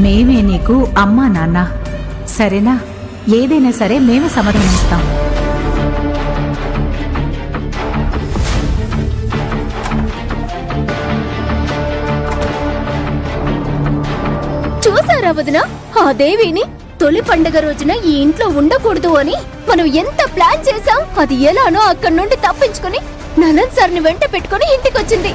మేమే నీకు అమ్మా నాన్న, సరేనా? ఏదైనా సరే మేమే సమాధానిస్తాం. చూసారా వదినా, ఆ దేవిని తొలి పండుగ రోజున ఈ ఇంట్లో ఉండకూడదు అని మనం ఎంత ప్లాన్ చేశాం. అది ఎలానో అక్కడి నుండి తప్పించుకుని నలన్ సార్ని వెంట పెట్టుకుని ఇంటికొచ్చింది.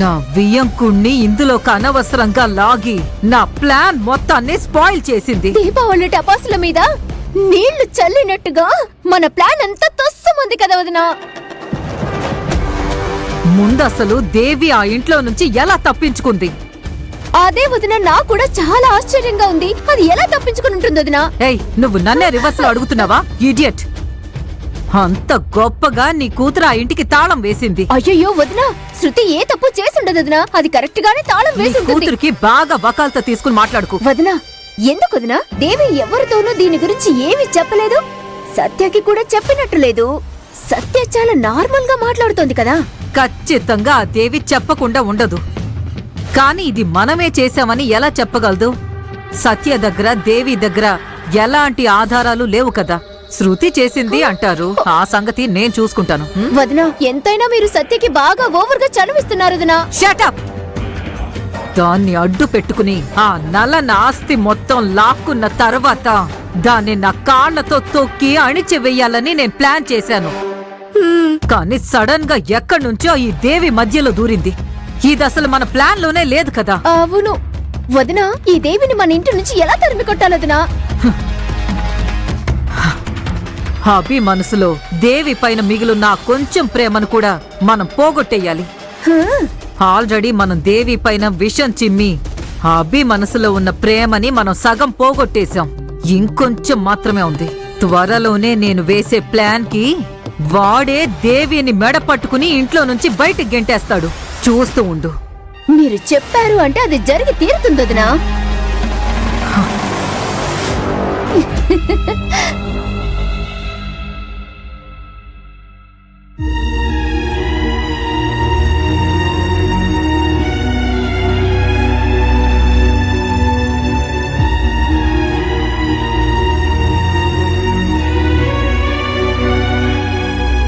నా వియ్యంకుణ్ణి ఇందులోకి అనవసరంగా లాగి నా ప్లాన్ మొత్తాన్ని స్పాయిల్ చేసింది. దీపావళి టపాసుల మీద నీళ్లు చల్లినట్టుగా మన ప్లాన్ అంతా తొస్సముంది కదా వదినా. ముందసలు దేవి ఆ ఇంట్లో నుంచి ఎలా తప్పించుకుంది? అదే వదిన, నాకు కూడా చాలా ఆశ్చర్యంగా ఉంది. అది ఎలా తప్పించుకుని ఉంటుంది వదినా? ఏయ్, నువ్వు నన్నే రివర్స్ లో అడుగుతున్నావా ఇడియట్? అంత గొప్పగా నీ కూతురు ఆ ఇంటికి తాళం వేసింది. అయ్యయ్యో వదినా, శృతి ఏ తప్పు చేసుండదు వదినా. అది కరెక్ట్ గానే తాళం వేసి ఉంటుంది. కూతురికి బాగా వకాల్తో తీసుకుని మాట్లాడుకో. వదినా, ఎందుకు వదినా? దేవి ఎవరితోనూ దీని గురించి ఏమీ చెప్పలేదు, సత్యకి కూడా చెప్పినట్టు లేదు. సత్య చాలా నార్మల్ గా మాట్లాడుతోంది కదా. ఖచ్చితంగా ఆ దేవి చెప్పకుండా ఉండదు. కానీ ఇది మనమే చేశామని ఎలా చెప్పగలదు? సత్య దగ్గర దేవి దగ్గర ఎలాంటి ఆధారాలు లేవు కదా. శృతి చేసింది అంటారు, ఆ సంగతి నేను చూసుకుంటాను. వదినా, ఎంతైనా మీరు సత్యకి బాగా ఓవర్ గా చనువిస్తున్నారు వదినా. Shut up! దాన్ని అడ్డు పెట్టుకుని ఆ నలన ఆస్తి మొత్తం లాక్కున్న తర్వాత దాన్ని నా కాళ్లతో తొక్కి అణిచివేయాలని నేను ప్లాన్ చేశాను. కానీ సడన్ గా ఎక్కడి నుంచో ఈ దేవి మధ్యలో దూరింది. ఇది అసలు మన ప్లాన్ లోనే లేదు కదా. అవును వదినా, ఈ దేవిని మన ఇంటి నుంచి ఎలా తరిమి కొట్టాలి వదినా? అభి మనసులో దేవి పైన మిగులున్న కొంచెం ప్రేమను కూడా మనం పోగొట్టేయాలి. ఆల్రెడీ మనం దేవి పైన విషం చిమ్మి అభి మనసులో ఉన్న ప్రేమని మనం సగం పోగొట్టేశాం. ఇంకొంచెం మాత్రమే ఉంది. త్వరలోనే నేను వేసే ప్లాన్ కి వాడే దేవిని మెడ పట్టుకుని ఇంట్లో నుంచి బయటికి గెంటేస్తాడు. చూస్తూ ఉండు. మీరు చెప్పారు అంటే అది జరిగి తీరుతుంది వదినా.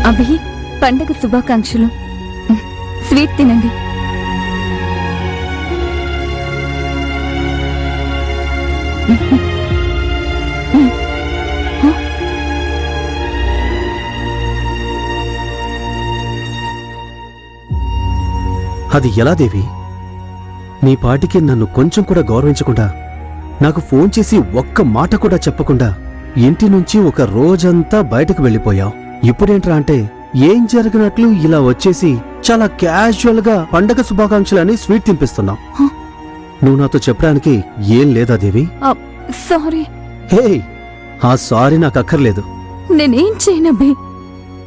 అభి, పండగ శుభాకాంక్షలు. స్వీట్ తినండి. అది ఎలా దేవి? నీ పాటికి నన్ను కొంచెం కూడా గౌరవించకుండా, నాకు ఫోన్ చేసి ఒక్క మాట కూడా చెప్పకుండా ఇంటి నుంచి ఒక రోజంతా బయటకు వెళ్ళిపోయావు. ఇప్పుడేంట్రా అంటే ఏం జరిగినట్లు ఇలా వచ్చేసి చాలా క్యాజువల్ గా పండగ శుభాకాంక్షలని స్వీట్ తినిపిస్తున్నావు. నువ్వు నాతో చెప్పడానికి ఏం లేదా దేవి? సారీ. హే, ఆ సారీ నాకు అక్కర్లేదు. నేనేం చేయనబ్బి.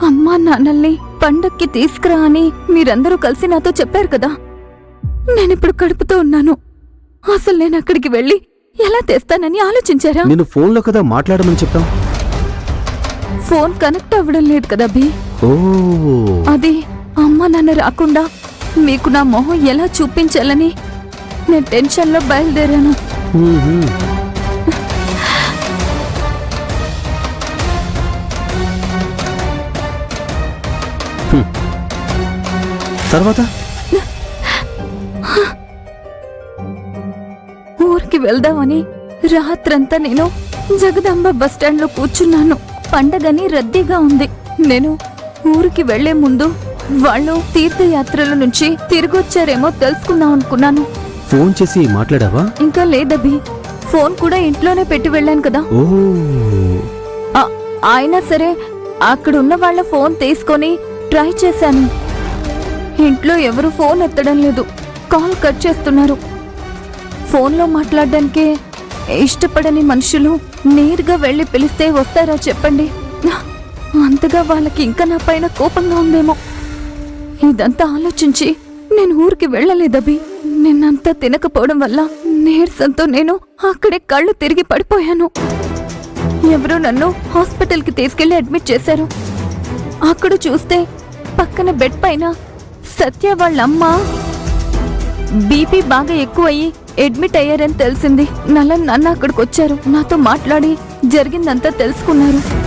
అమ్మా నాన్నల్ని పండక్కి తీసుకురా అని మీరందరూ కలిసి నాతో చెప్పారు కదా. నేనిప్పుడు కడుపుతో ఉన్నాను. అసలు నేను అక్కడికి వెళ్ళి ఎలా తెస్తానని ఆలోచించారా? నేను ఫోన్లో కదా మాట్లాడమని చెప్పాం. ఫోన్ కనెక్ట్ అవ్వడం లేదు కదా అబ్బి. ఓ, అది అమ్మా నాన్న రాకుండా మీకు నా మొహం ఎలా చూపించాలని నేను టెన్షన్లో బయలుదేరాను. తర్వాత ఊరికి వెళ్దామని రాత్రంతా నేను జగదాంబ బస్టాండ్లో కూర్చున్నాను. పండగని రద్దీగా ఉంది. నేను ఊరికి వెళ్లే ముందు వాళ్ళు తీర్థయాత్రల నుంచి తిరిగొచ్చారేమో తెలుసుకుందాం అనుకున్నాను. ఫోన్ చేసి మాట్లాడావా? ఇంకా లేదబ్బి. ఫోన్ కూడా ఇంట్లోనే పెట్టి వెళ్ళాను కదా. ఓ, అయినా సరే అక్కడున్న వాళ్ళ ఫోన్ తీసుకొని ట్రై చేశాను. ఇంట్లో ఎవరు ఫోన్ ఎత్తడం లేదు. కాల్ కట్ చేస్తున్నారు. ఫోన్లో మాట్లాడడానికే ఇష్టపడని మనుషులు నేరుగా వెళ్లి పిలిస్తే వస్తారా చెప్పండి? అంతగా వాళ్ళకి ఇంకా నా పైన కోపంగా ఉందేమో. ఇదంతా ఆలోచించి నేను ఊరికి వెళ్ళలేదబ్బి. నిన్నంతా తినకపోవడం వల్ల నీరసంతో నేను అక్కడే కళ్ళు తిరిగి పడిపోయాను. ఎవరో నన్ను హాస్పిటల్కి తీసుకెళ్లి అడ్మిట్ చేశారు. అక్కడ చూస్తే పక్కన బెడ్ పైన సత్య వాళ్ళమ్మ బీపీ బాగా ఎక్కువయ్యి అడ్మిట్ అయ్యారని తెలిసింది. నలన్ నాన్న అక్కడికి వచ్చారు, నాతో మాట్లాడి జరిగిందంతా తెలుసుకున్నారు.